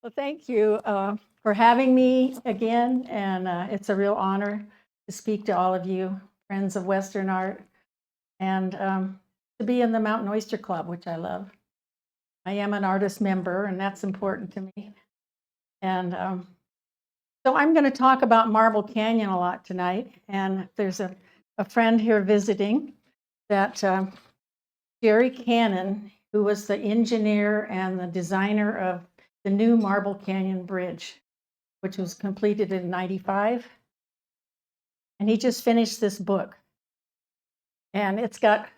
Well, thank you for having me again, and it's a real honor to speak to all of you, friends of Western art, and to be in the Mountain Oyster Club, which I love. I am an artist member, and that's important to me. And so I'm going to talk about Marble Canyon a lot tonight, and there's a friend here visiting that Jerry Cannon, who was the engineer and the designer of the new Marble Canyon Bridge, which was completed in '95. And he just finished this book. And it's got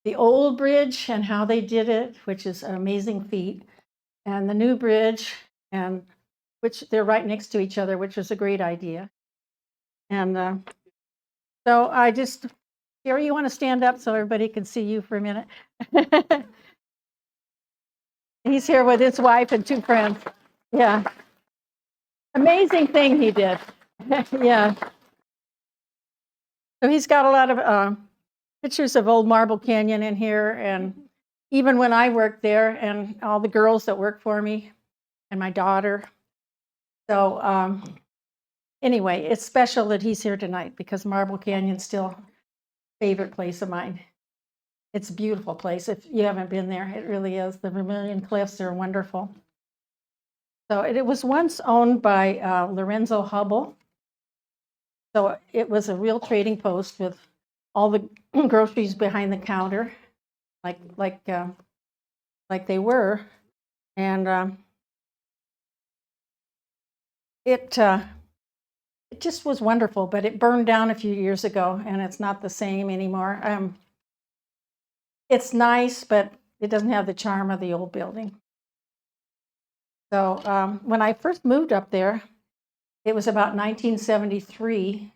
the old bridge and how they did it, which is an amazing feat, and the new bridge, and which they're right next to each other, which was a great idea. And so Jerry, you want to stand up so everybody can see you for a minute? He's here with his wife and two friends. Yeah. Amazing thing he did. Yeah. So he's got a lot of pictures of old Marble Canyon in here, and even when I worked there, and all the girls that work for me, and my daughter. So anyway, it's special that he's here tonight because Marble Canyon's still a favorite place of mine. It's a beautiful place. If you haven't been there, it really is. The Vermilion Cliffs are wonderful. So it was once owned by Lorenzo Hubble. So it was a real trading post with all the groceries behind the counter, like they were, and it just was wonderful. But it burned down a few years ago, and it's not the same anymore. It's nice, but it doesn't have the charm of the old building. So when I first moved up there, it was about 1973,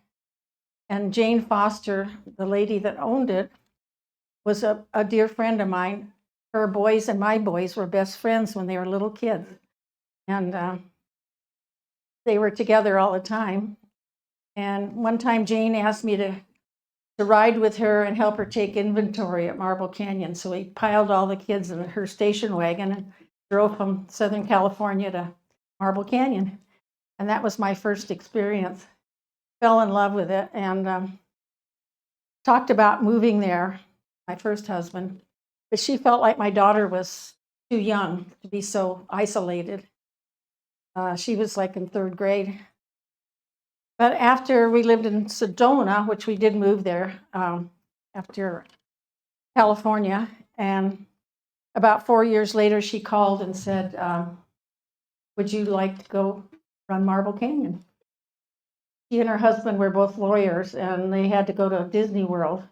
and Jane Foster, the lady that owned it, was a dear friend of mine. Her boys and my boys were best friends when they were little kids, and they were together all the time. And one time Jane asked me to ride with her and help her take inventory at Marble Canyon. So we piled all the kids in her station wagon and drove from Southern California to Marble Canyon. And that was my first experience. Fell in love with it, and talked about moving there, my first husband. But she felt like my daughter was too young to be so isolated. She was like in third grade. But after we lived in Sedona, which we did move there after California, and about 4 years later, she called and said, would you like to go run Marble Canyon? She and her husband were both lawyers, and they had to go to Disney World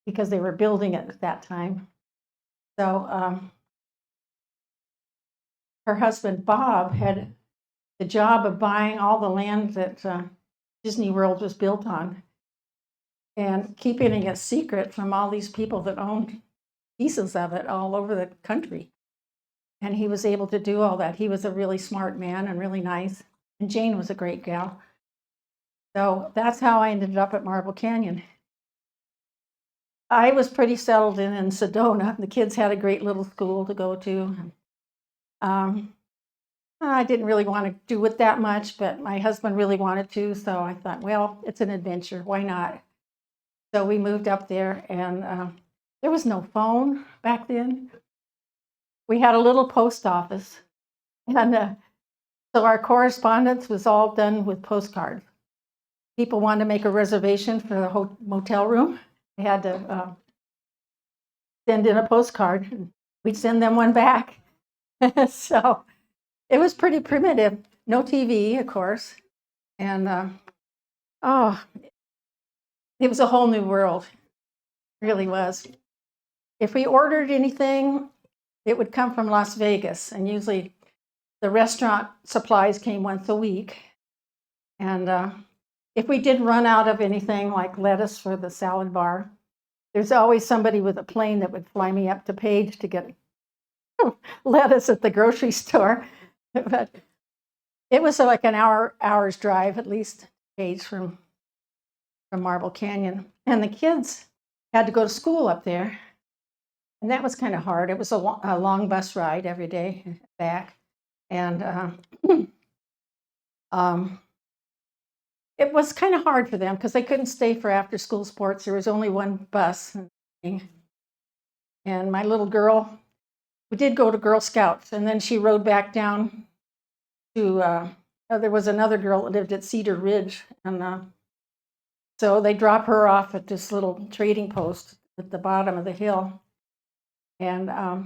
because they were building it at that time. So her husband, Bob, had the job of buying all the land that Disney World was built on and keeping it secret from all these people that owned pieces of it all over the country. And he was able to do all that. He was a really smart man and really nice. And Jane was a great gal. So that's how I ended up at Marble Canyon. I was pretty settled in Sedona. The kids had a great little school to go to. I didn't really want to do it that much, but my husband really wanted to. So I thought, well, it's an adventure. Why not? So we moved up there, and there was no phone back then. We had a little post office, and so our correspondence was all done with postcards. People wanted to make a reservation for the motel room. They had to send in a postcard, and we'd send them one back. So it was pretty primitive. No TV, of course. And it was a whole new world. It really was. If we ordered anything, it would come from Las Vegas. And usually the restaurant supplies came once a week. And if we did run out of anything like lettuce for the salad bar, there's always somebody with a plane that would fly me up to Page to get lettuce at the grocery store. But it was like an hour's drive at least, Page from Marble Canyon. And the kids had to go to school up there. And that was kind of hard. It was a long bus ride every day back. And um, it was kind of hard for them because they couldn't stay for after school sports. There was only one bus. And my little girl, we did go to Girl Scouts, and then she rode back down to, there was another girl that lived at Cedar Ridge. And so they drop her off at this little trading post at the bottom of the hill. And I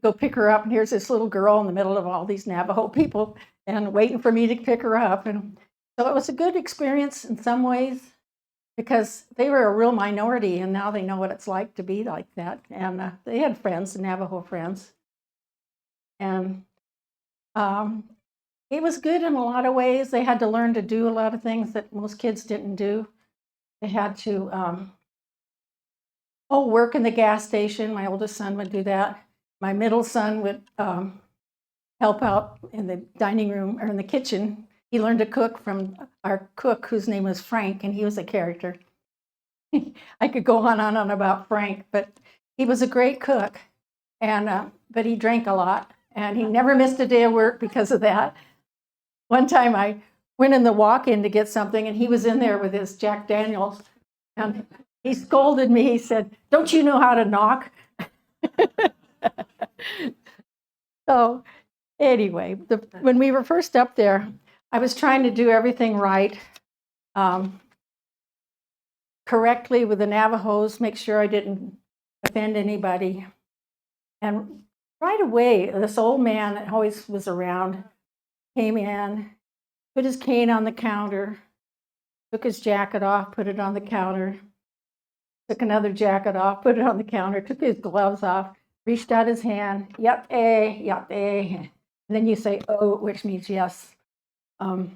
go pick her up, and here's this little girl in the middle of all these Navajo people and waiting for me to pick her up. And so it was a good experience in some ways because they were a real minority, and now they know what it's like to be like that. And they had friends, Navajo friends. And it was good in a lot of ways. They had to learn to do a lot of things that most kids didn't do. They had to work in the gas station. My oldest son would do that. My middle son would help out in the dining room or in the kitchen. He learned to cook from our cook, whose name was Frank, and he was a character. I could go on about Frank, but he was a great cook. And but he drank a lot, and he never missed a day of work because of that. One time I went in the walk-in to get something, and he was in there with his Jack Daniels, and he scolded me. He said, "Don't you know how to knock?" So anyway, when we were first up there, I was trying to do everything right, correctly with the Navajos, make sure I didn't offend anybody. And right away, this old man that always was around came in, put his cane on the counter, took his jacket off, put it on the counter, took another jacket off, put it on the counter, took his gloves off, reached out his hand, yep, yep, and then you say, oh, which means yes. So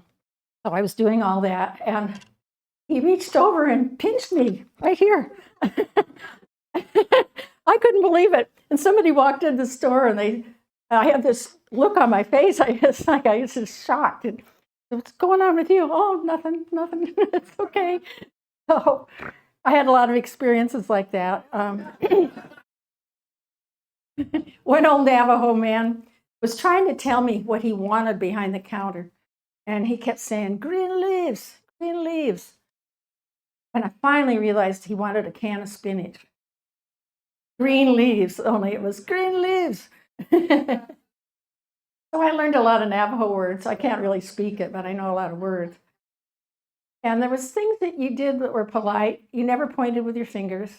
I was doing all that, and he reached over and pinched me right here. I couldn't believe it. And somebody walked in the store, and I had this look on my face. I was just shocked. And, what's going on with you? Oh, nothing. It's okay. So I had a lot of experiences like that. One old Navajo man was trying to tell me what he wanted behind the counter. And he kept saying, green leaves, green leaves. And I finally realized he wanted a can of spinach. Green leaves, only it was green leaves. So I learned a lot of Navajo words. I can't really speak it, but I know a lot of words. And there was things that you did that were polite. You never pointed with your fingers.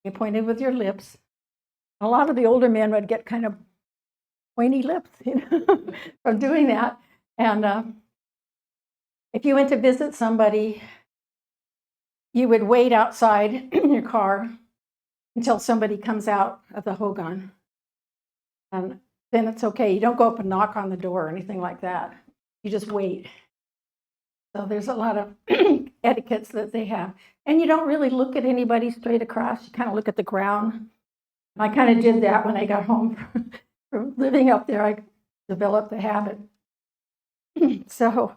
You pointed with your lips. A lot of the older men would get kind of pointy lips, from doing that. And if you went to visit somebody, you would wait outside in your car until somebody comes out of the hogan. And then it's okay. You don't go up and knock on the door or anything like that. You just wait. So there's a lot of etiquettes that they have. And you don't really look at anybody straight across. You kind of look at the ground. I kind of did that when I got home from living up there. I developed the habit. So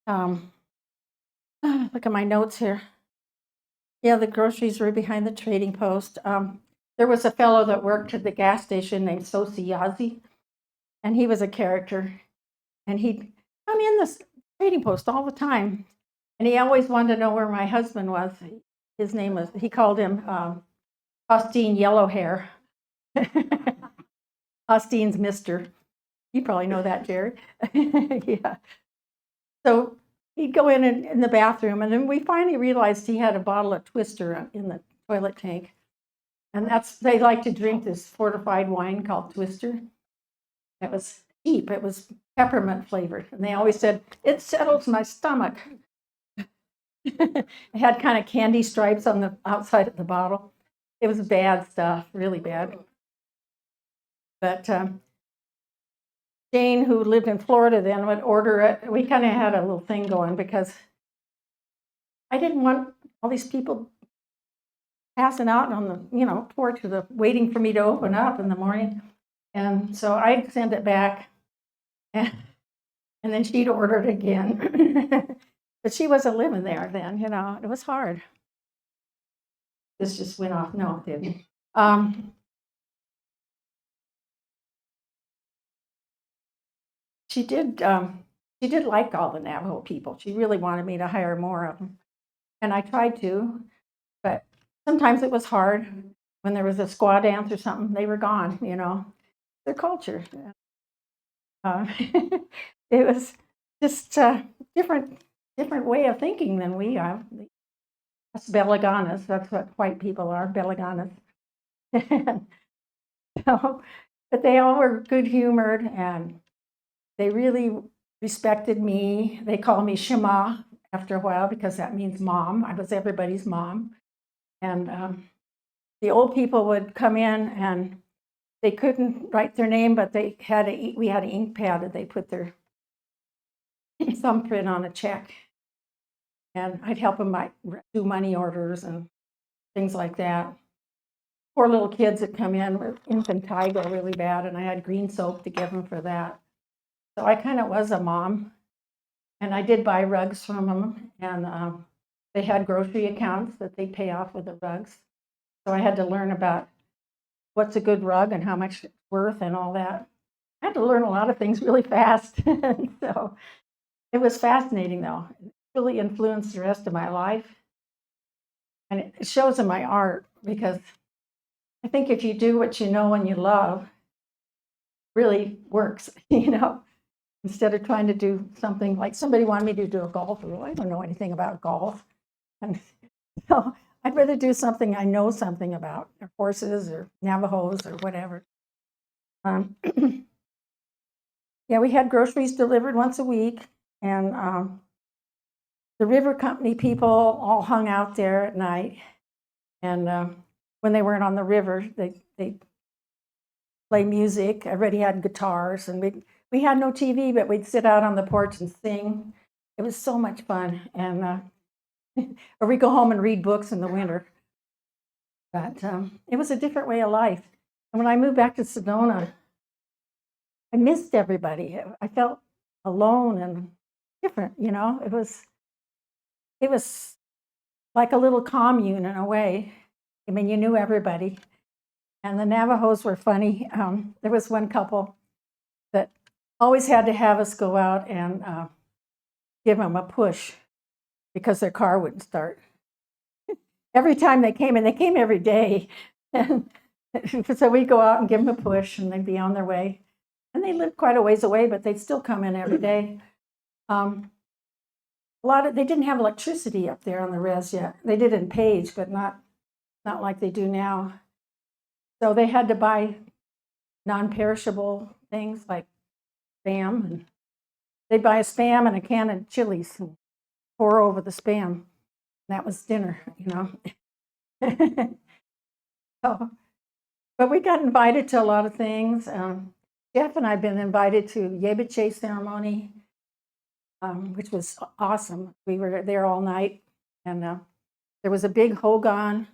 look at my notes here. Yeah, the groceries were behind the trading post. There was a fellow that worked at the gas station named Sosiazi, and he was a character. And he'd come in this trading post all the time, and he always wanted to know where my husband was. His name was, he called him Austin Yellowhair. Austin's Mister. You probably know that, Jerry. Yeah. So he'd go in the bathroom, and then we finally realized he had a bottle of Twister in the toilet tank. And they like to drink this fortified wine called Twister. It was cheap. It was peppermint flavored. And they always said, it settles my stomach. It had kind of candy stripes on the outside of the bottle. It was bad stuff, really bad. But Jane, who lived in Florida then, would order it. We kind of had a little thing going because I didn't want all these people passing out on the porch waiting for me to open up in the morning. And so I'd send it back, and then she'd order it again. But she wasn't living there then, it was hard. This just went off. No, it didn't. she did like all the Navajo people. She really wanted me to hire more of them, and I tried to, but sometimes it was hard. When there was a squaw dance or something, they were gone, their culture. It was just a different way of thinking than we are. Us Belaganas, that's what white people are, Belaganas. So, but they all were good humored and they really respected me. They called me Shema after a while because that means mom. I was everybody's mom. And the old people would come in and they couldn't write their name, but we had an ink pad that they put their thumbprint on a check. And I'd help them do money orders and things like that. Poor little kids that come in with infantile really bad, and I had green soap to give them for that. So I kind of was a mom, and I did buy rugs from them, and they had grocery accounts that they pay off with the rugs. So I had to learn about what's a good rug and how much it's worth and all that. I had to learn a lot of things really fast. So it was fascinating, though. It really influenced the rest of my life. And it shows in my art because I think if you do what you know and you love, it really works, instead of trying to do something like somebody wanted me to do a golf rule. I don't know anything about golf. And so I'd rather do something I know something about, or horses or Navajos or whatever. Yeah, we had groceries delivered once a week, and the river company people all hung out there at night. And when they weren't on the river, they play music. Everybody had guitars, and we had no TV, but we'd sit out on the porch and sing. It was so much fun, and or we go home and read books in the winter. But it was a different way of life. And when I moved back to Sedona, I missed everybody. I felt alone and different. It was like a little commune in a way. I mean, you knew everybody. And the Navajos were funny. There was one couple that always had to have us go out and give them a push because their car wouldn't start. Every time they came, and they came every day. And so we'd go out and give them a push, and they'd be on their way. And they lived quite a ways away, but they'd still come in every day. They didn't have electricity up there on the res yet. They did in Page, but not like they do now. So they had to buy non-perishable things like Spam, and they'd buy a Spam and a can of chilies and pour over the Spam. That was dinner, So, but we got invited to a lot of things. Jeff and I have been invited to Yebiche ceremony, which was awesome. We were there all night, and there was a big hogan.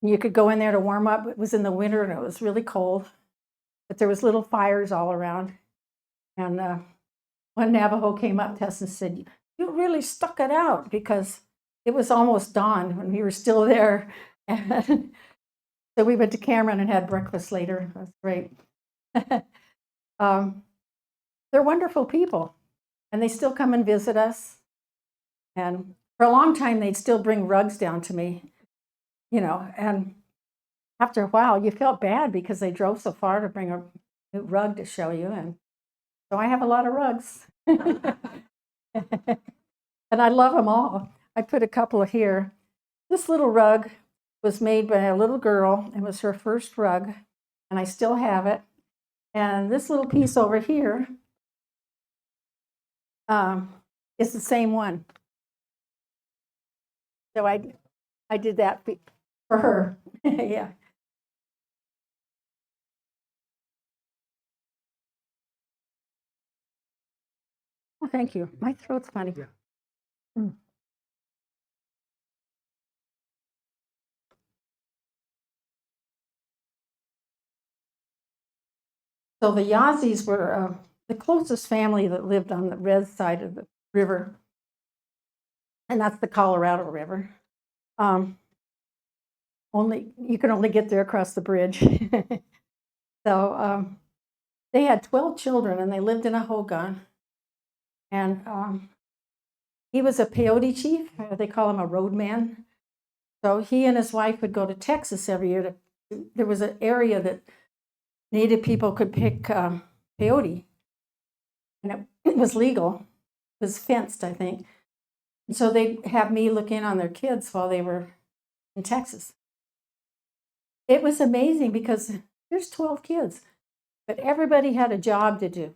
And you could go in there to warm up. It was in the winter, and it was really cold, but there was little fires all around. And one Navajo came up to us and said, "You really stuck it out," because it was almost dawn when we were still there. And so we went to Cameron and had breakfast later. It was great. They're wonderful people, and they still come and visit us. And for a long time, they'd still bring rugs down to me, and after a while, you felt bad because they drove so far to bring a new rug to show you. And so I have a lot of rugs. And I love them all. I put a couple here. This little rug was made by a little girl. It was her first rug, and I still have it. And this little piece over here is the same one. So I did that for her. Yeah. Well, thank you. My throat's funny. Yeah. Mm. So the Yazis were the closest family that lived on the res side of the river, and that's the Colorado River. You can only get there across the bridge. So they had 12 children, and they lived in a hogan. And he was a peyote chief. They call him a roadman. So he and his wife would go to Texas every year. There was an area that Native people could pick peyote, and it was legal. It was fenced, I think. And so they'd have me look in on their kids while they were in Texas. It was amazing because there's 12 kids, but everybody had a job to do.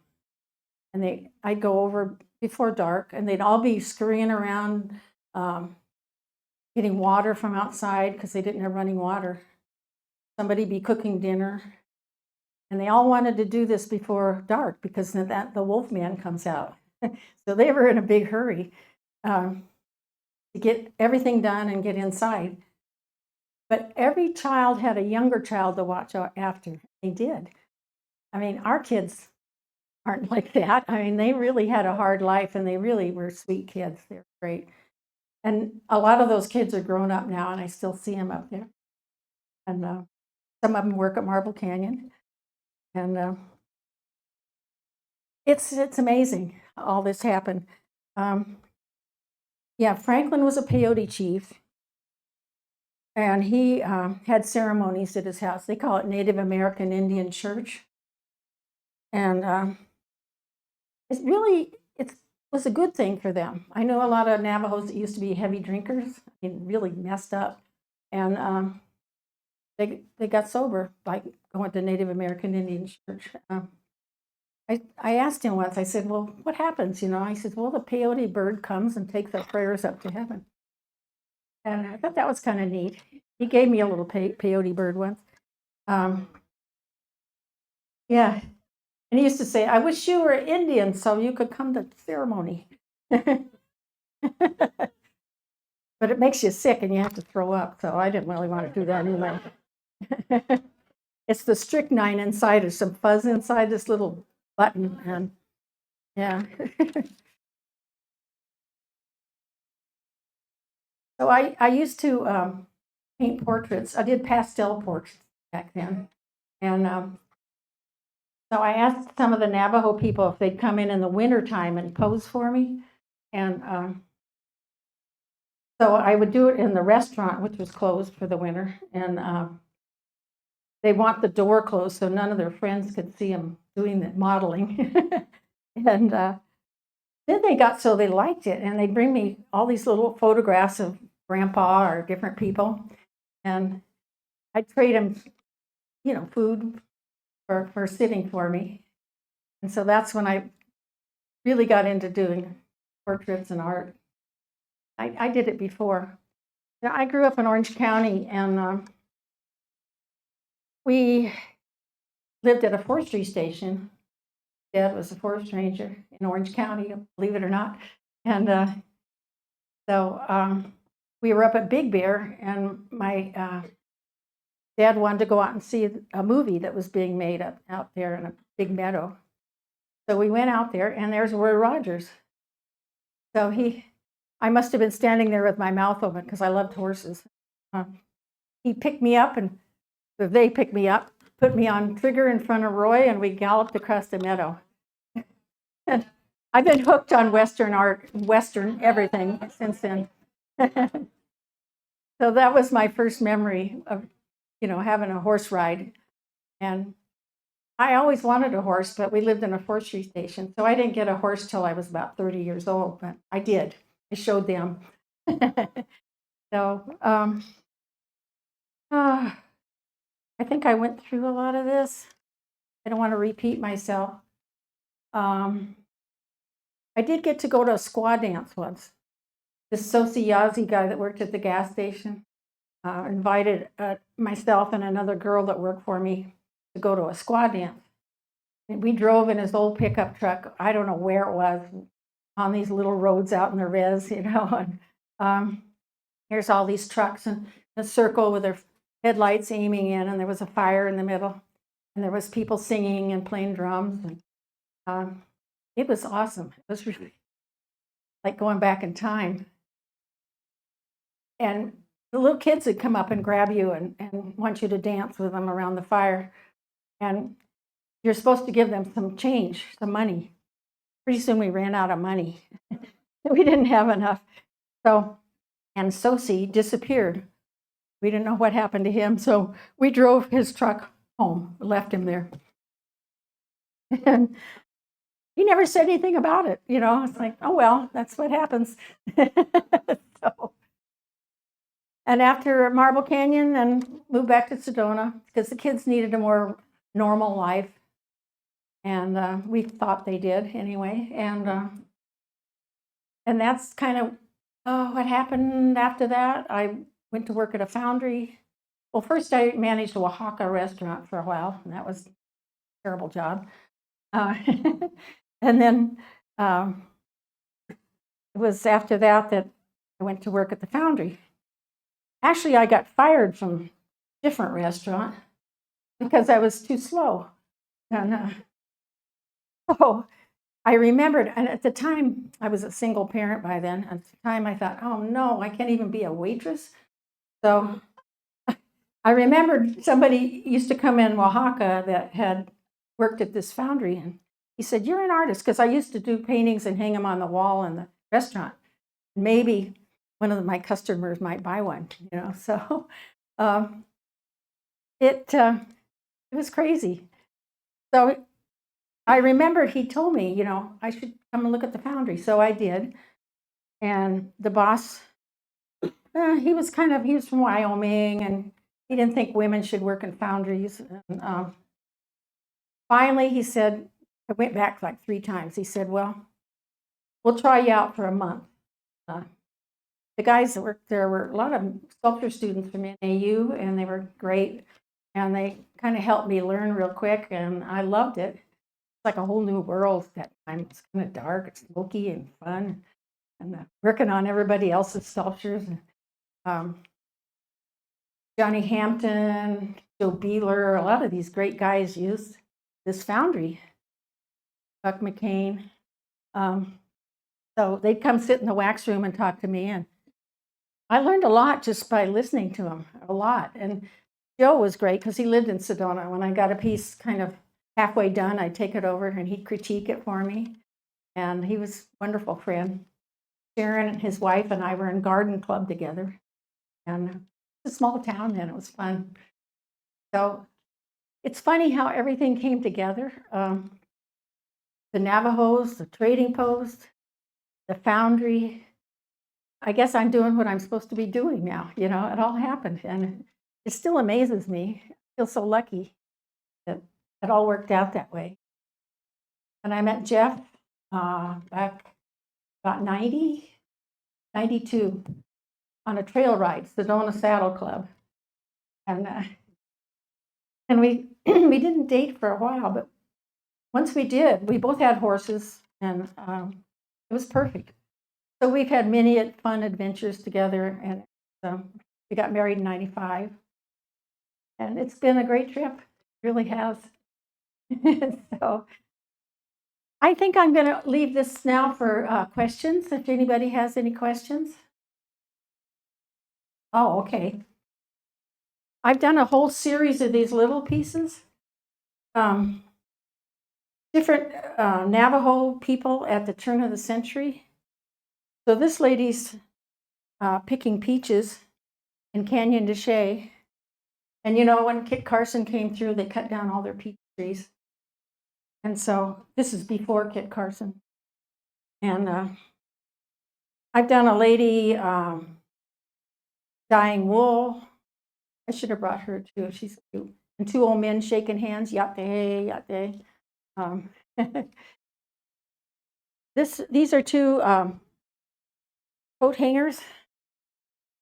And I'd go over before dark, and they'd all be scurrying around, getting water from outside because they didn't have running water. Somebody be cooking dinner. And they all wanted to do this before dark because the wolf man comes out. So they were in a big hurry to get everything done and get inside. But every child had a younger child to watch after. They did. I mean, our kids aren't like that. I mean, they really had a hard life, and they really were sweet kids. They're great. And a lot of those kids are grown up now, and I still see them up there. And some of them work at Marble Canyon. And it's amazing all this happened. Yeah, Franklin was a peyote chief, and he had ceremonies at his house. They call it Native American Indian Church. And it was a good thing for them. I know a lot of Navajos that used to be heavy drinkers and really messed up. And they got sober by going to Native American Indian Church. I asked him once, I said, well, what happens? I said, well, the peyote bird comes and takes our prayers up to heaven. And I thought that was kind of neat. He gave me a little peyote bird once. Yeah. And he used to say, I wish you were Indian so you could come to the ceremony. But it makes you sick and you have to throw up. So I didn't really want to do that anyway. It's the strychnine inside. There's some fuzz inside this little button. And yeah. So I used to paint portraits. I did pastel portraits back then. And so I asked some of the Navajo people if they'd come in the wintertime and pose for me. And so I would do it in the restaurant, which was closed for the winter. And they want the door closed so none of their friends could see them doing the modeling. And then they got so they liked it. And they'd bring me all these little photographs of Grandpa or different people. And I'd trade them, food for sitting for me. And so that's when I really got into doing portraits and art. I did it before. I grew up in Orange County, and we lived at a forestry station. Dad was a forest ranger in Orange County, believe it or not. And so we were up at Big Bear, and my Dad wanted to go out and see a movie that was being made out there in a big meadow. So we went out there, and there's Roy Rogers. So I must have been standing there with my mouth open because I loved horses. He picked me up, and they picked me up, put me on trigger in front of Roy, and we galloped across the meadow. And I've been hooked on Western art, Western everything since then. So that was my first memory of, having a horse ride. And I always wanted a horse, but we lived in a forestry station. So I didn't get a horse till I was about 30 years old, but I did. I showed them. So I think I went through a lot of this. I don't want to repeat myself. I did get to go to a squaw dance once. This Sosi guy that worked at the gas station invited myself and another girl that worked for me to go to a squaw dance. And we drove in his old pickup truck. I don't know where it was, on these little roads out in the res, And here's all these trucks in a circle with their headlights aiming in, and there was a fire in the middle, and there was people singing and playing drums. And it was awesome. It was really like going back in time. And the little kids would come up and grab you and want you to dance with them around the fire. And you're supposed to give them some change, some money. Pretty soon we ran out of money. We didn't have enough. So, and Sosi disappeared. We didn't know what happened to him, so we drove his truck home, left him there. And he never said anything about it, you know. It's like, oh well, that's what happens. So, and after Marble Canyon, then moved back to Sedona because the kids needed a more normal life, and we thought they did anyway. And that's kind of what happened after that. I went to work at a foundry. Well, first I managed a Oaxaca restaurant for a while, and that was a terrible job. Uh, and then it was after that that I went to work at the foundry. Actually, I got fired from a different restaurant because I was too slow. And so I remembered, and at the time, I was a single parent by then. At the time, I thought, oh no, I can't even be a waitress. So I remembered somebody used to come in Oaxaca that had worked at this foundry, and he said, you're an artist, because I used to do paintings and hang them on the wall in the restaurant. Maybe one of my customers might buy one, you know. So it was crazy. So I remember he told me, you know, I should come and look at the foundry. So I did. And the boss, he was from Wyoming, and he didn't think women should work in foundries. And finally, he said, I went back like 3 times. He said, well, we'll try you out for a month. The guys that worked there were a lot of sculpture students from NAU, and they were great. And they kind of helped me learn real quick, and I loved it. It's like a whole new world at that time. It's kind of dark, it's smoky and fun, and working on everybody else's sculptures. Johnny Hampton, Joe Beeler, a lot of these great guys used this foundry. Buck McCain. So they'd come sit in the wax room and talk to me, and I learned a lot just by listening to him, a lot. And Joe was great because he lived in Sedona. When I got a piece kind of halfway done, I'd take it over and he'd critique it for me. And he was a wonderful friend. Sharon and his wife and I were in garden club together. And it's a small town then, it was fun. So it's funny how everything came together. The Navajos, the trading post, the foundry. I guess I'm doing what I'm supposed to be doing now. You know, it all happened. And it still amazes me. I feel so lucky that it all worked out that way. And I met Jeff back about 92 on a trail ride, Sedona Saddle Club. And we we didn't date for a while, but once we did, we both had horses, and it was perfect. So we've had many fun adventures together, and we got married in 95. And it's been a great trip, it really has. So I think I'm going to leave this now for questions, if anybody has any questions. Oh, okay. I've done a whole series of these little pieces. Different Navajo people at the turn of the century. So this lady's picking peaches in Canyon de Chelly. And you know, when Kit Carson came through, they cut down all their peach trees. And so this is before Kit Carson. And I've done a lady dyeing wool. I should have brought her too. She's cute. And 2 old men shaking hands, yate, yate. These are 2 coat hangers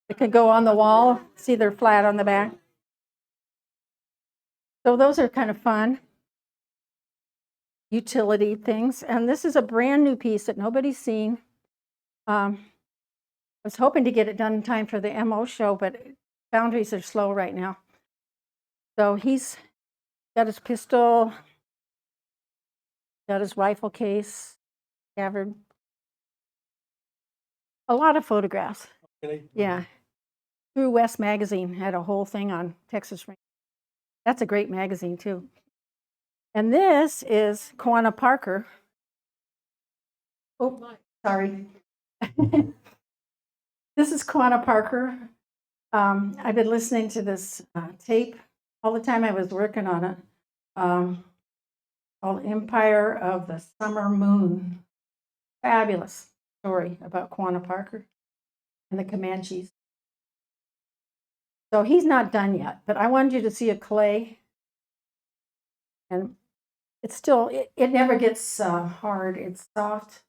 that can go on the wall. See, they're flat on the back. So those are kind of fun utility things. And this is a brand new piece that nobody's seen. I was hoping to get it done in time for the MO show, but foundries are slow right now. So he's got his pistol, got his rifle case, scabbard. A lot of photographs. Really? Yeah. True West magazine had a whole thing on Texas Rangers. That's a great magazine too. And this is Quanah Parker. Oh, sorry. This is Quanah Parker. I've been listening to this tape all the time I was working on it, called Empire of the Summer Moon. Fabulous story about Quanah Parker and the Comanches. So he's not done yet, but I wanted you to see a clay. And it's still, it never gets hard. It's soft,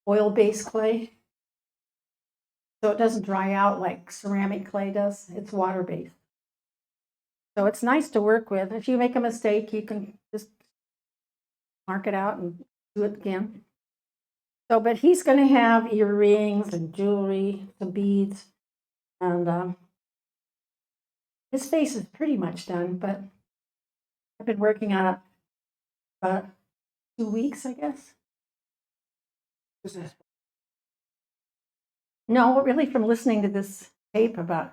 oil-based clay. So it doesn't dry out like ceramic clay does. It's water-based. So it's nice to work with. If you make a mistake, you can just mark it out and do it again. So, but he's going to have earrings and jewelry, some beads, and his face is pretty much done, but I've been working on it about 2 weeks, I guess. No, really from listening to this tape about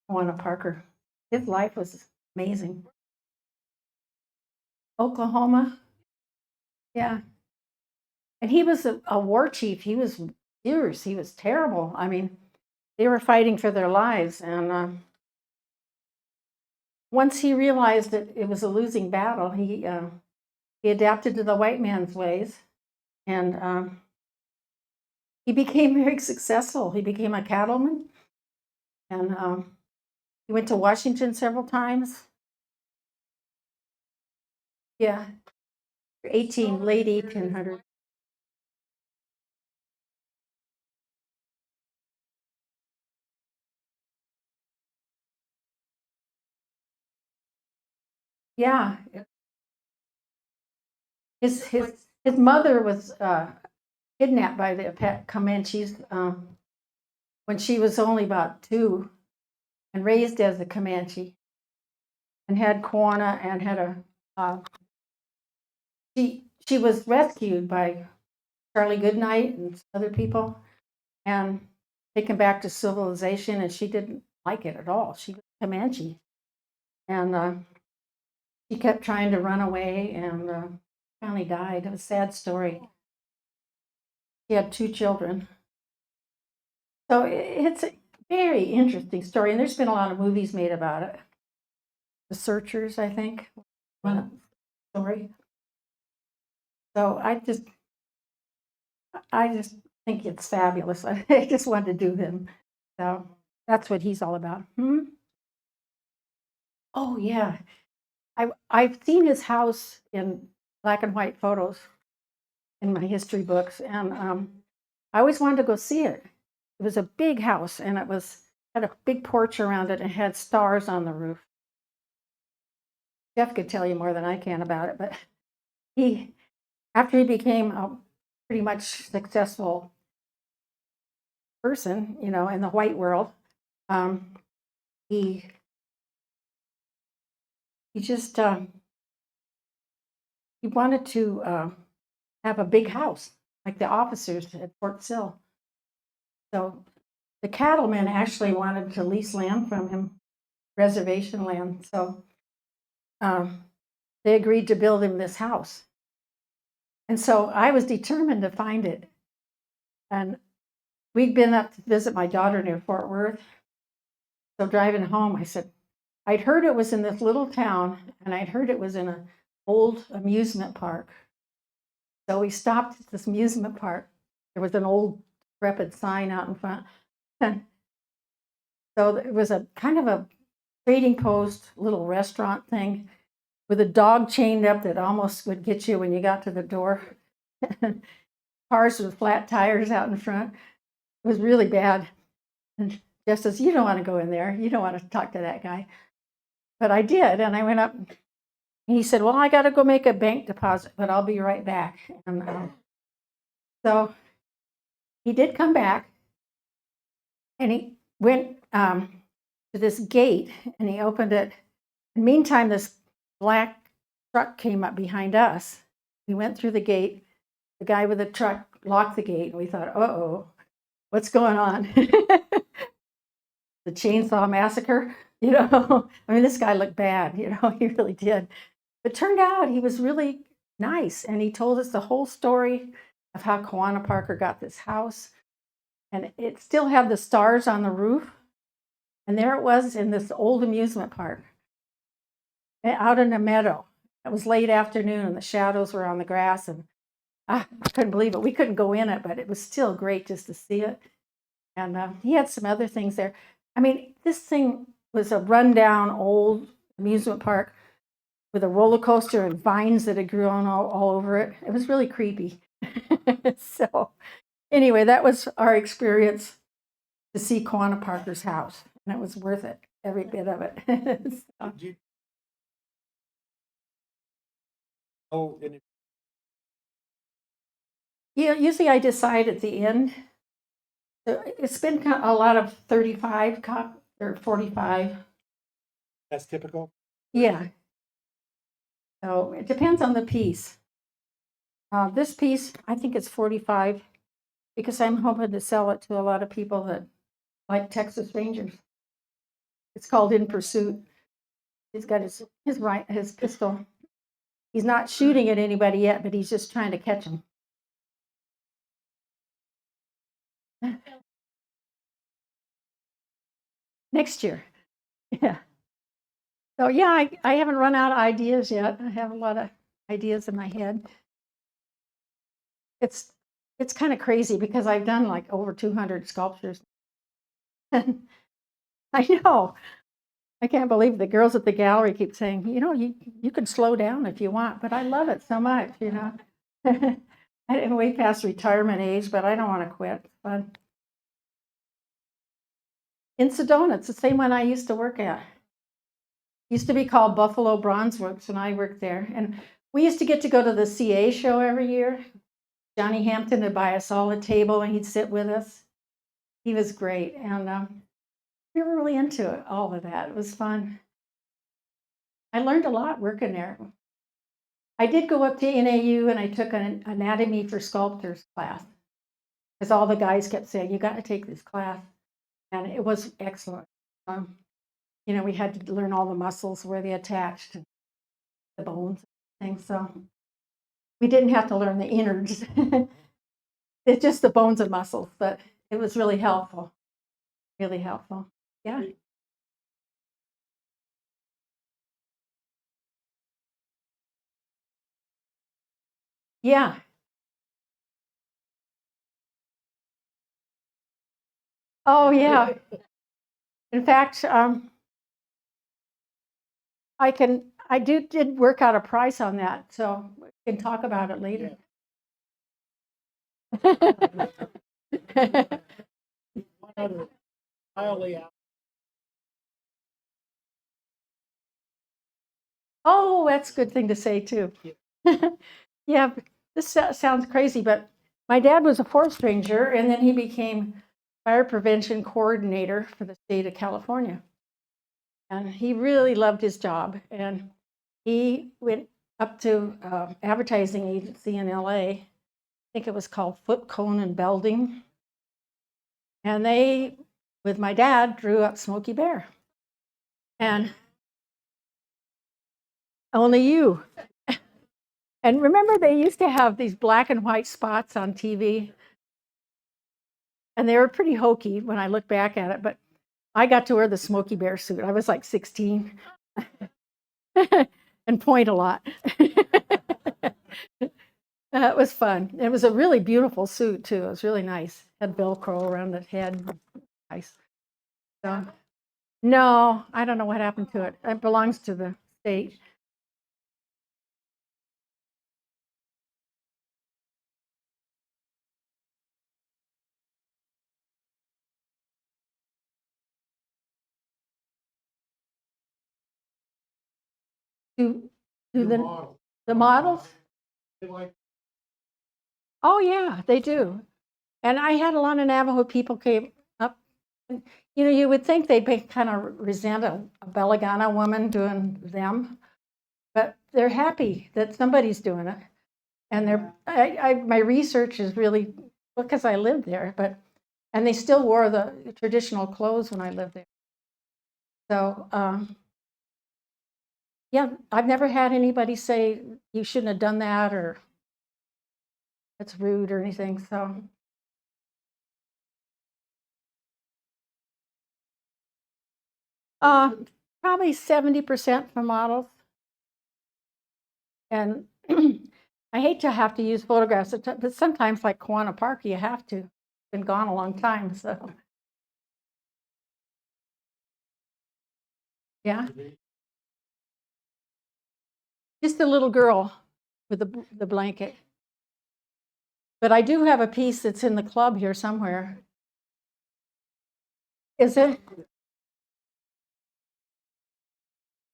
Quanah Parker. His life was amazing. Oklahoma, yeah. And he was a war chief. He was fierce. He was terrible. I mean, they were fighting for their lives. And once he realized that it was a losing battle, he adapted to the white man's ways, and he became very successful. He became a cattleman, and he went to Washington several times. Yeah, late 1800s. Yeah, his mother was kidnapped by the Comanches when she was only about 2, and raised as a Comanche, and had Quanah and had a she was rescued by Charlie Goodnight and other people and taken back to civilization, and she didn't like it at all. She was Comanche, and she kept trying to run away, and finally died. It was a sad story. She had 2 children. So it's a very interesting story, and there's been a lot of movies made about it. The Searchers, I think, one story. So I just think it's fabulous. I just wanted to do him. So that's what he's all about. Oh yeah, I've seen his house in black and white photos in my history books, and I always wanted to go see it. It was a big house, and it had a big porch around it, and had stars on the roof. Jeff could tell you more than I can about it, but after he became a pretty much successful person, in the white world, he just he wanted to have a big house like the officers at Fort Sill. So the cattlemen actually wanted to lease land from him, reservation land. So they agreed to build him this house. And so I was determined to find it. And we'd been up to visit my daughter near Fort Worth. So driving home, I said, I'd heard it was in this little town, and I'd heard it was in an old amusement park. So we stopped at this amusement park. There was an old decrepit sign out in front. And so it was a kind of a trading post little restaurant thing with a dog chained up that almost would get you when you got to the door. Cars with flat tires out in front. It was really bad. And Jeff says, you don't want to go in there. You don't want to talk to that guy. But I did. And I went up, and he said, well, I got to go make a bank deposit, but I'll be right back. And so he did come back, and he went to this gate, and he opened it. In the meantime, this black truck came up behind us. We went through the gate. The guy with the truck locked the gate, and we thought, uh-oh, what's going on? The chainsaw massacre, I mean, this guy looked bad, he really did. It turned out he was really nice, and he told us the whole story of how Kawana Parker got this house, and it still had the stars on the roof, and there it was in this old amusement park, out in a meadow. It was late afternoon, and the shadows were on the grass, and I couldn't believe it. We couldn't go in it, but it was still great just to see it. And he had some other things there. I mean, this thing was a rundown old amusement park with a roller coaster and vines that had grown all over it. It was really creepy. So anyway, that was our experience to see Kawana Parker's house, and it was worth it, every bit of it. So, Did you? Oh, and yeah, usually I decide at the end. So it's been a lot of 35 or 45. that's typical. Yeah. So it depends on the piece. This piece, I think it's 45 because I'm hoping to sell it to a lot of people that like Texas Rangers. It's called In Pursuit. He's got his pistol. He's not shooting at anybody yet, but he's just trying to catch them. Next year. Yeah. So yeah, I haven't run out of ideas yet. I have a lot of ideas in my head. It's kind of crazy because I've done like over 200 sculptures. I know. I can't believe the girls at the gallery keep saying, you can slow down if you want, but I love it so much, I'm way past retirement age, but I don't want to quit. It's fun. In Sedona, it's the same one I used to work at. Used to be called Buffalo Bronze Works when I worked there. And we used to get to go to the CA show every year. Johnny Hampton would buy us all a table and he'd sit with us. He was great. And we were really into it, all of that. It was fun. I learned a lot working there. I did go up to NAU and I took an anatomy for sculptors class because all the guys kept saying, you got to take this class. And it was excellent. We had to learn all the muscles where they attached to the bones and things. So we didn't have to learn the innards. It's just the bones and muscles, but it was really helpful. Really helpful. Yeah. Yeah. Oh, yeah. In fact, I did work out a price on that, so we can talk about it later. One other highly out. Oh, that's a good thing to say too. Yeah, this sounds crazy, but my dad was a forest ranger and then he became fire prevention coordinator for the state of California. And he really loved his job. And he went up to advertising agency in LA. I think it was called Foot, Cone, and Belding. And they, with my dad, drew up Smokey Bear. And only you. And remember, they used to have these black and white spots on TV. And they were pretty hokey when I look back at it. But I got to wear the Smokey Bear suit. I was like 16 and point a lot. It was fun. It was a really beautiful suit, too. It was really nice. Had Velcro around the head. Nice. So, no, I don't know what happened to it. It belongs to the state. Do the models? Oh, yeah, they do. And I had a lot of Navajo people came up. You would think they'd be kind of resent a Belagana woman doing them, but they're happy that somebody's doing it. And my research is really because I lived there, and they still wore the traditional clothes when I lived there. So Yeah, I've never had anybody say you shouldn't have done that or that's rude or anything. So uh, probably 70% for models. And I hate to have to use photographs, but sometimes, like Kiwanis Park, you have to. It's been gone a long time, so yeah. Just a little girl with the blanket. But I do have a piece that's in the club here somewhere. Is it?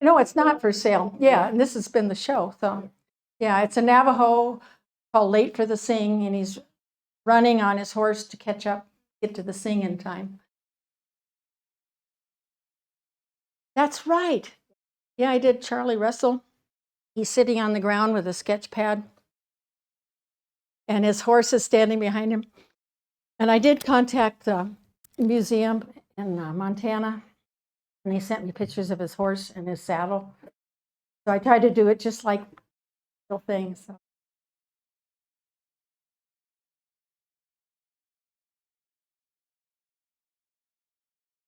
No, it's not for sale. Yeah, and this has been the show. So, yeah, it's a Navajo called Late for the Sing, and he's running on his horse to catch up, get to the sing in time. That's right. Yeah, I did Charlie Russell. He's sitting on the ground with a sketch pad, and his horse is standing behind him. And I did contact the museum in Montana, and he sent me pictures of his horse and his saddle. So I tried to do it just like real things. So.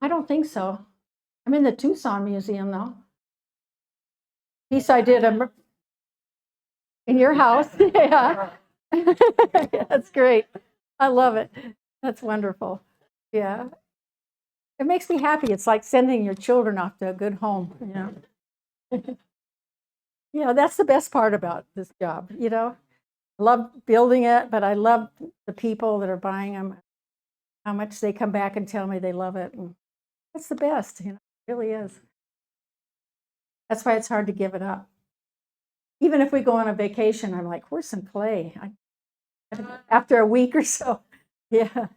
I don't think so. I'm in the Tucson Museum, though. Piece I did in your house. Yeah. That's great. I love it. That's wonderful. Yeah. It makes me happy. It's like sending your children off to a good home, you know. Yeah, that's the best part about this job, you know. I love building it, but I love the people that are buying them, how much they come back and tell me they love it. And that's the best, you know, it really is. That's why it's hard to give it up. Even if we go on a vacation, I'm like, where's some clay? After a week or so. Yeah.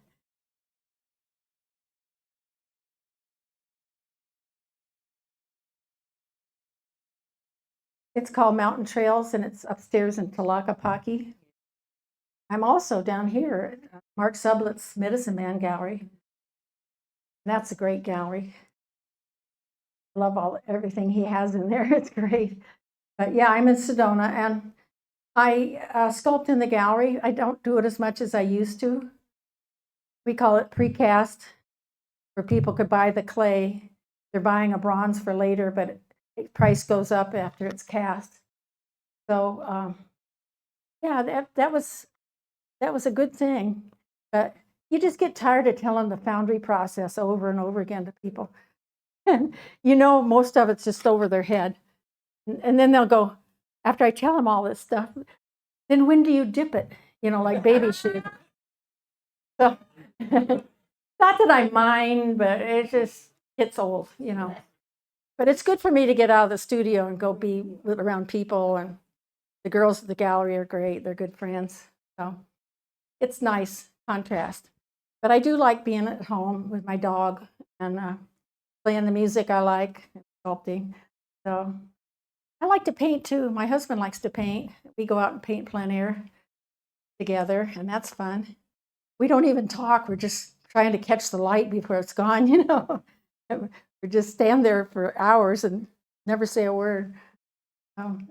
It's called Mountain Trails, and it's upstairs in Tlaquepaque. I'm also down here at Mark Sublet's Medicine Man Gallery. That's a great gallery. I love everything he has in there. It's great. But yeah, I'm in Sedona, and I sculpt in the gallery. I don't do it as much as I used to. We call it precast, where people could buy the clay. They're buying a bronze for later, but price goes up after it's cast. So yeah, that was a good thing. But you just get tired of telling the foundry process over and over again to people. And you know, most of it's just over their head. And then they'll go, after I tell them all this stuff, then when do you dip it? You know, like baby shoe. So, not that I mind, but it just gets old, you know. But it's good for me to get out of the studio and go be around people. And the girls at the gallery are great. They're good friends. So it's nice contrast. But I do like being at home with my dog and playing the music I like, and sculpting. So I like to paint too. My husband likes to paint. We go out and paint plein air together, and that's fun. We don't even talk. We're just trying to catch the light before it's gone, you know. We just stand there for hours and never say a word. I'm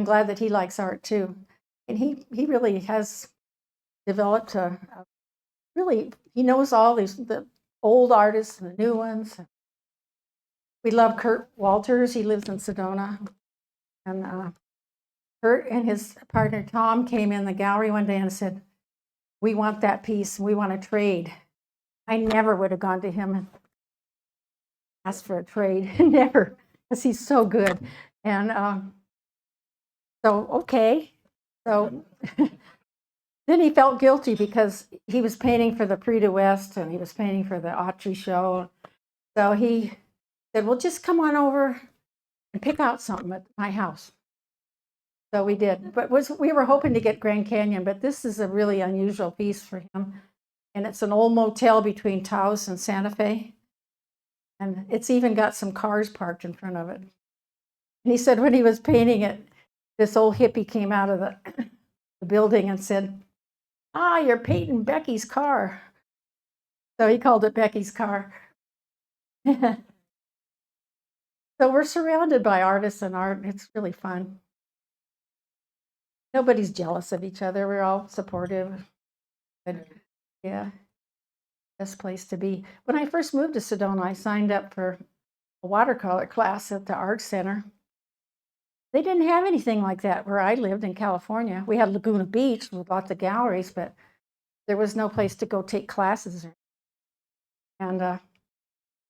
glad that he likes art too. And he really has developed really, he knows all the old artists and the new ones. We love Kurt Walters. He lives in Sedona. And Kurt and his partner Tom came in the gallery one day and said, we want that piece. We want to trade. I never would have gone to him and asked for a trade. Never, because he's so good. And so, okay. So then he felt guilty because he was painting for the Prix de West and he was painting for the Autry show. So he said, well, just come on over and pick out something at my house. So we did, but we were hoping to get Grand Canyon, but this is a really unusual piece for him. And it's an old motel between Taos and Santa Fe. And it's even got some cars parked in front of it. And he said when he was painting it, this old hippie came out of the building and said, ah, you're painting Becky's car. So he called it Becky's car. So we're surrounded by artists and art. It's really fun. Nobody's jealous of each other. We're all supportive. But yeah, best place to be. When I first moved to Sedona, I signed up for a watercolor class at the art center. They didn't have anything like that where I lived in California. We had Laguna Beach with lots of galleries, but there was no place to go take classes. And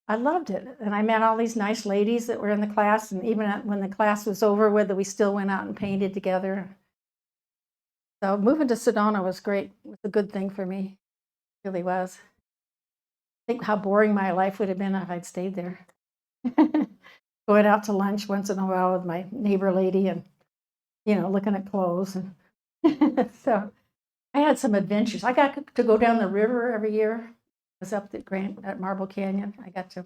I loved it. And I met all these nice ladies that were in the class. And even when the class was over with, we still went out and painted together. So moving to Sedona was great. It was a good thing for me. It really was. Think how boring my life would have been if I'd stayed there. Going out to lunch once in a while with my neighbor lady and, looking at clothes. And so I had some adventures. I got to go down the river every year. I was up at Marble Canyon. I got to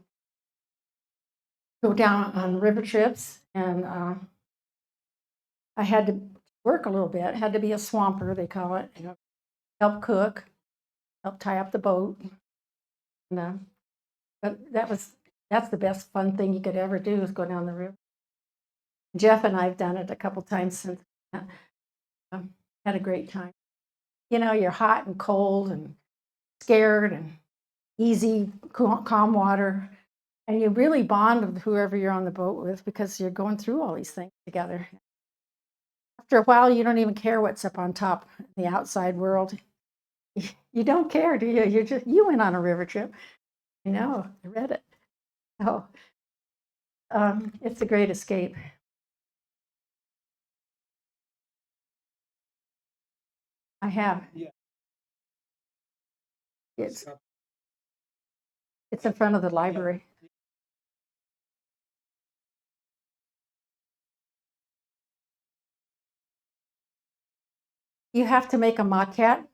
go down on river trips, and I had to work a little bit. Had to be a swamper, they call it. Help cook, help tie up the boat. And, but that's the best fun thing you could ever do is go down the river. Jeff and I've done it a couple times since. Had a great time. You're hot and cold and scared and easy, calm water. And you really bond with whoever you're on the boat with because you're going through all these things together. After a while, you don't even care what's up on top in the outside world. You don't care, do you? You went on a river trip. I know, I read it. Oh, it's a great escape. I have. Yeah. It's in front of the library. You have to make a maquette,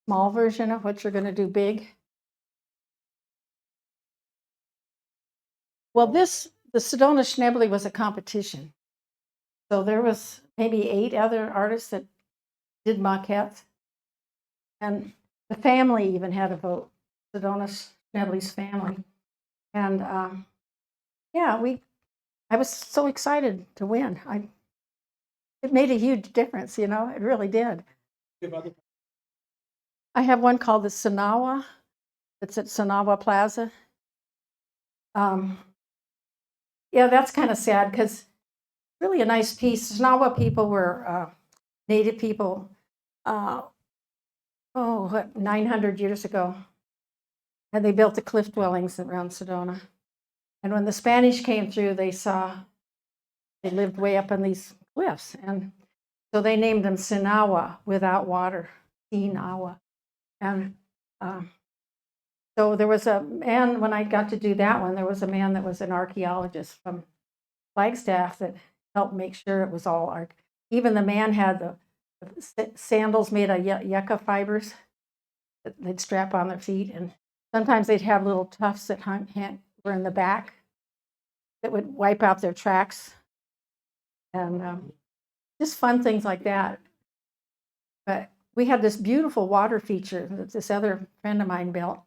small version of what you're going to do big. Well, the Sedona Schneebly was a competition. So there was maybe 8 other artists that did maquettes. And the family even had a vote, Sedona Schneebly's family. And yeah, I was so excited to win. It made a huge difference, it really did. I have one called the Sanawa. It's at Sanawa Plaza. Yeah, that's kind of sad because really a nice piece. Sanawa people were native people, 900 years ago. And they built the cliff dwellings around Sedona. And when the Spanish came through, they lived way up on these cliffs. And so they named them Sinawa, without water, Sinawa. And so there was a man, when I got to do that one, there was a man that was an archaeologist from Flagstaff that helped make sure it was all even the man had the sandals made of yucca fibers that they'd strap on their feet, and sometimes they'd have little tufts that were in the back that would wipe out their tracks, and just fun things like that. But we had this beautiful water feature that this other friend of mine built,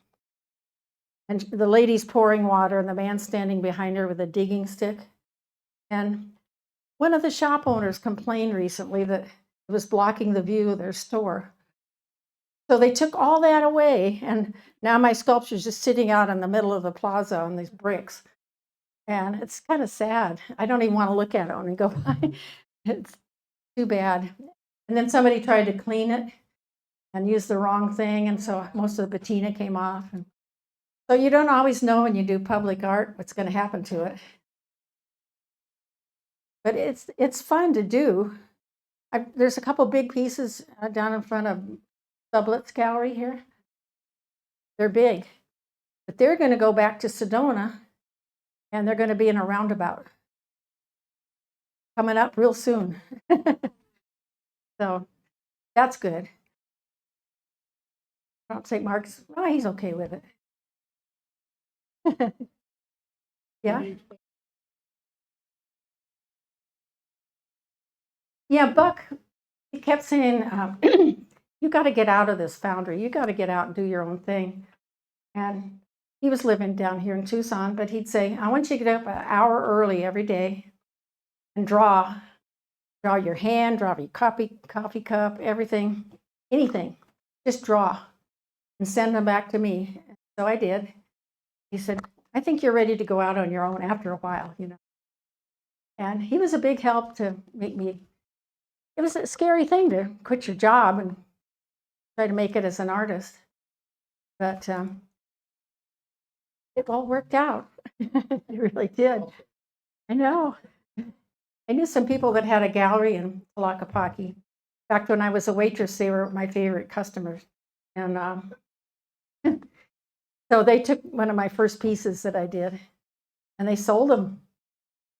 and the lady's pouring water and the man standing behind her with a digging stick. And one of the shop owners complained recently that it was blocking the view of their store. So they took all that away, and now my sculpture's just sitting out in the middle of the plaza on these bricks. And it's kind of sad. I don't even want to look at it when I go by. It's too bad. And then somebody tried to clean it and used the wrong thing, and so most of the patina came off. And so you don't always know when you do public art what's going to happen to it. But it's fun to do. There's a couple big pieces down in front of Sublet's gallery here. They're big, but they're going to go back to Sedona, and they're going to be in a roundabout coming up real soon. So that's good. St. Mark's, he's okay with it. Yeah. Yeah, Buck, he kept saying, you got to get out of this foundry. You got to get out and do your own thing. And he was living down here in Tucson, but he'd say, I want you to get up an hour early every day and draw your hand, draw your coffee cup, everything, anything, just draw and send them back to me. So I did. He said, I think you're ready to go out on your own after a while, you know. And he was a big help to make me, it was a scary thing to quit your job and try to make it as an artist. But it all worked out. It really did. I know. I knew some people that had a gallery in Tlaquepaque. Back when I was a waitress, they were my favorite customers. And so they took one of my first pieces that I did, and they sold them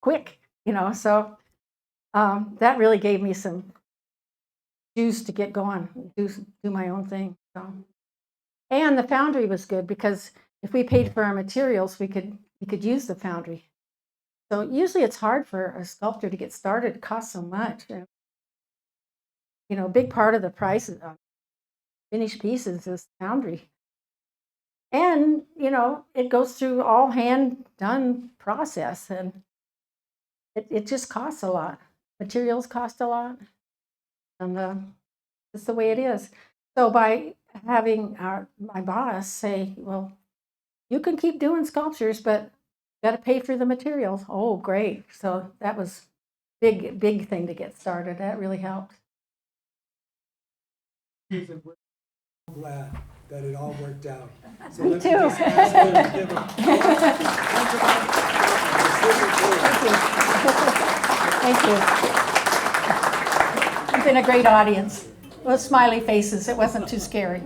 quick, you know. So that really gave me some juice to get going, do my own thing. So. And the foundry was good because if we paid for our materials, we could use the foundry. So usually it's hard for a sculptor to get started. It costs so much. And, you know, a big part of the price of finished pieces is foundry. And, you know, it goes through all hand-done process, and it just costs a lot. Materials cost a lot, and it's the way it is. So by having my boss say, well, you can keep doing sculptures, but you got to pay for the materials. Oh, great. So that was big thing to get started. That really helped. I'm glad that it all worked out. So Me let too. just ask you to give a- Thank you. You've been a great audience. Those smiley faces, it wasn't too scary.